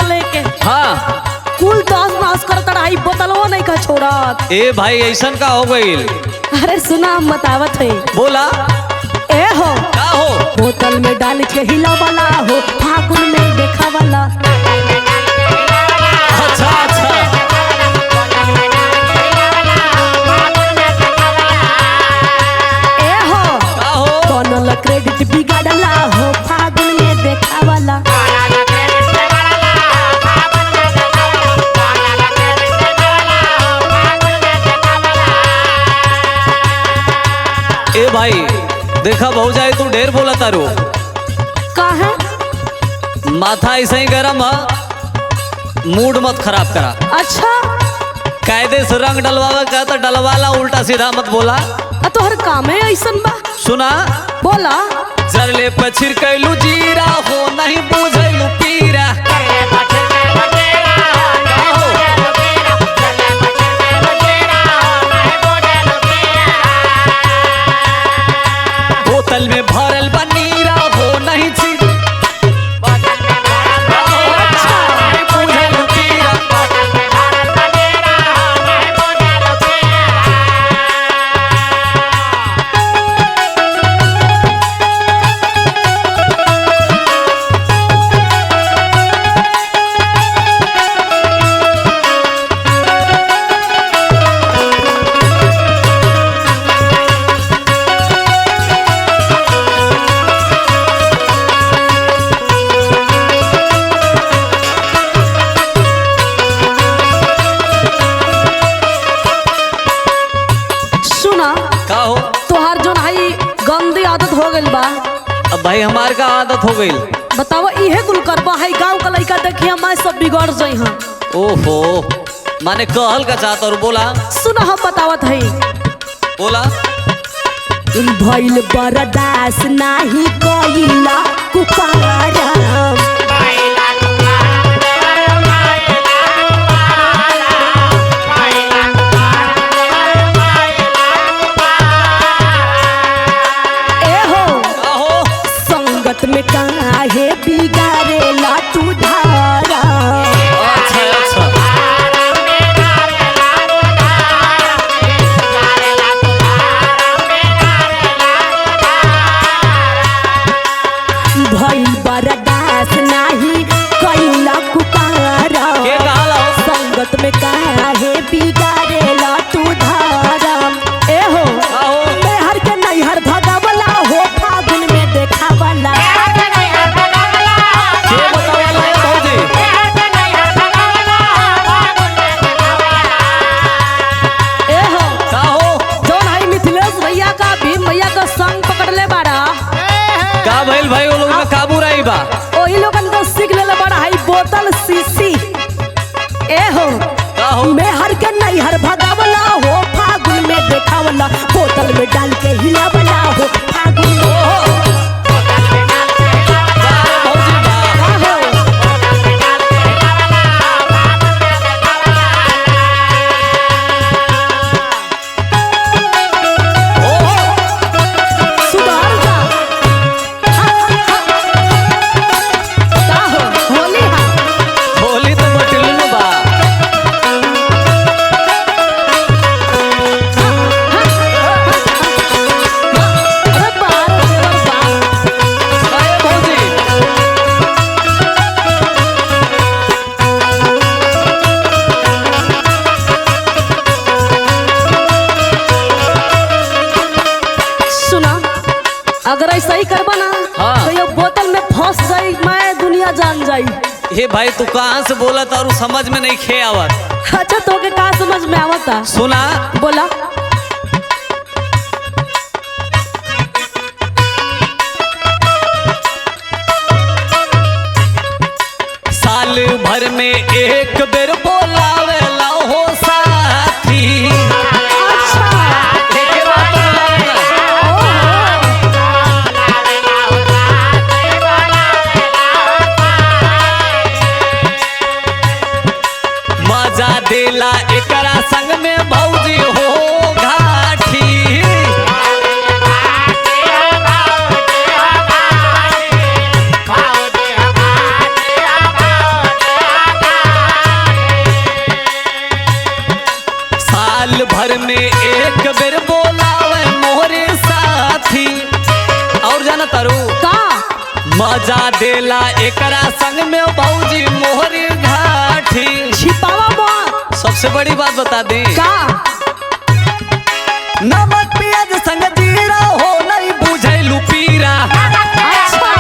लेके हाँ कुल दस नाश करता रही बोतलवा नहीं का छोड़त। ए भाई ऐसन का हो गईल? अरे सुना हम बतावत है। बोला ए हो का हो? बोतल में डाल के हिला वाला हो फागुन में देखा वाला। अच्छा अच्छा ए हो का हो? बनल क्रेडिट बिगाड़ला हो फागुन में देखा वाला। ए भाई देखा बहु जाए तू ढेर बोला तारू। का है माथा ऐसा ही गरम है, मूड मत खराब करा। अच्छा कायदे से रंग डलवावा का तो डलवाला, उल्टा सीधा मत बोला। तोहर काम है ऐसन बा। सुना बोला जरले पछिर कैलू जीरा हो नहीं बुझैलू पीरा। बोतल में भरल बनीरा हो नहीं छी बुझैलू पीरा। का हो? तोहार जो भाई गंदी आदत हो गइल बा। अब भाई हमार का आदत हो गई। बताओ इहे कुल करबा है गांव का लड़का देखिए मैं सब बिगड़ जाई हां। ओहो माने कहल का चाहत और बोला। सुना हम बतावत है। बोला भइल बरदास नाही कइला कुपारम। में काहे बिगाड़ेला तू धारा। अच्छा अच्छा भइल बरदास नाही कइला कुपारा। के कहला हो? संगत में काहे बिगाड़ेला तू धारा। ए हो मेहर के नैहर भगावला हो फागुन में देखावला। भइल भाई वो लोग में काबू रही बा। ओही लोगन तो सीख लेले बड़ा है बोतल सीसी। ए हो का हो? मेहर के नैहर भगावला हो फागुन में देखावला। बोतल में डाल के हिलावला हो फागुन में। अगर ऐसा ही करबा ना तो ये बोतल में फंस जाई मैं दुनिया जान जाई। हे भाई तू कहाँ से बोला था और समझ में नहीं खे आवत। अच्छा तो के कहाँ समझ में आवता? सुना बोला साल भर में एक बेर बोलावेला हो साथी। देला एकरा संग में भौजी हो घाटी। मजा देला एकरा संग में भौजी मोहरी घाटी। छिपावा मत। सबसे बड़ी बात बता दी, का नमक प्याज संग जीरा हो नहीं बुझैलू पीरा। अच्छा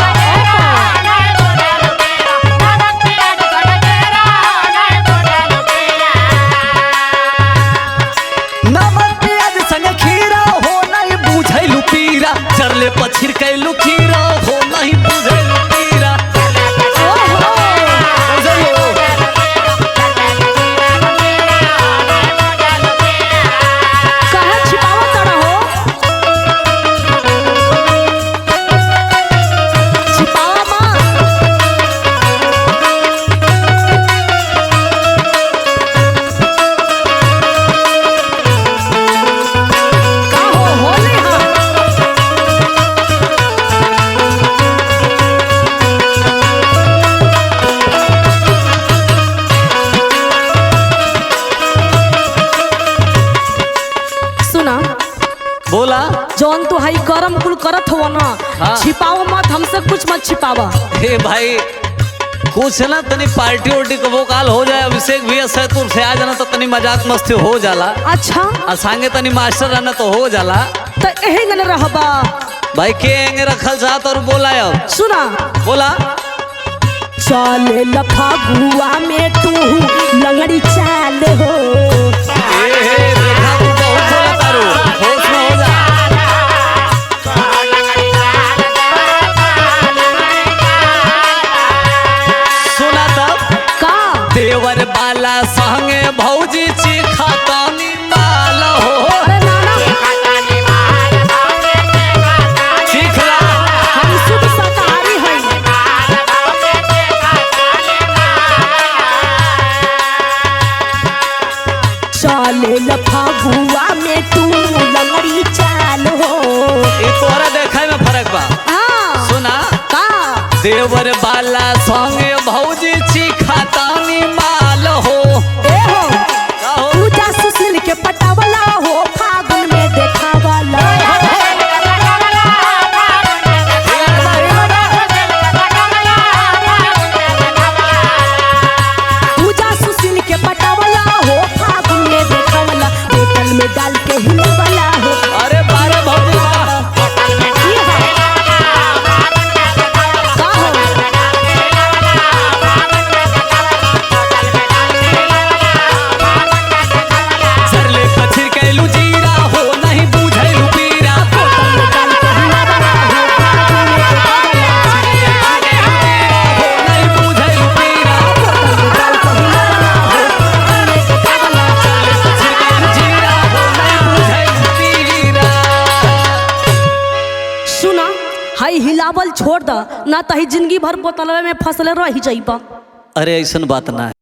नमक प्याज संग खीरा हो नहीं बुझैलू पीरा। चरले पछिर कैलू खीरा हो नहीं बुझैलू पीरा। बुझलो? कहे छिपावा तड़ा हो। छिपावा मत। का हो होली हा। सुना बोला जौन तू हाई करम कुल करत हो ना, हाँ। छिपाओ मत, हमसे कुछ मत छिपावा। हे भाई कुछ ना तनी पार्टी उर्टी का वोकाल हो जाए, अभिषेक भैया सैदपुर से आ जाना तो तनी मजाक मस्ती हो जाला। अच्छा आ संगे तनी मास्टर रहना तो हो जाला। तो यही गन रहबा। भाई के एंगे रखल चाहत और बोला अब सुना बोला। चले लफागुआ में तू लंगड़ी चाल हो। ए देखा तू बहुत बोला तारू, होश में हो जा। सुना तब का देवर बाला संगे भौजी चीखा तानी माल हो। अरे नाना चीखला हम शुद्ध शाकाहारी हैं। चले लफागुआ में तू लंगड़ी चाल हो। ई तोरा देखे में फर्क बा। हाँ सुना का देवर बाला संगे भौजी चीखा तानी माल हो। ए हो का हो? पूजा सुशील के पटावला हो, फागुन में देखावला। पूजा सुशील के पटावला हो, फागुन में देखावला। बोतल में डाल के हिलवला हो। अरे बारे भौजी बा। ये है। का हो? सरले पछिर कैलू जीरा हो नहीं बुझैलू पीरा। बोतल में डाल के हिलवला हो, फागुन में देखावला। हो नहीं बुझैलू पीरा। बोतल में डाल के हिलवला हो, फागुन में देखावला। पछिर कैलू जीरा हो नहीं बुझैलू पीरा। सुना हाई हिलावल छोड़ द, ना तही जिंदगी भर बोतलवे में फंसले रह जाइबा। अरे ऐसन बात ना है।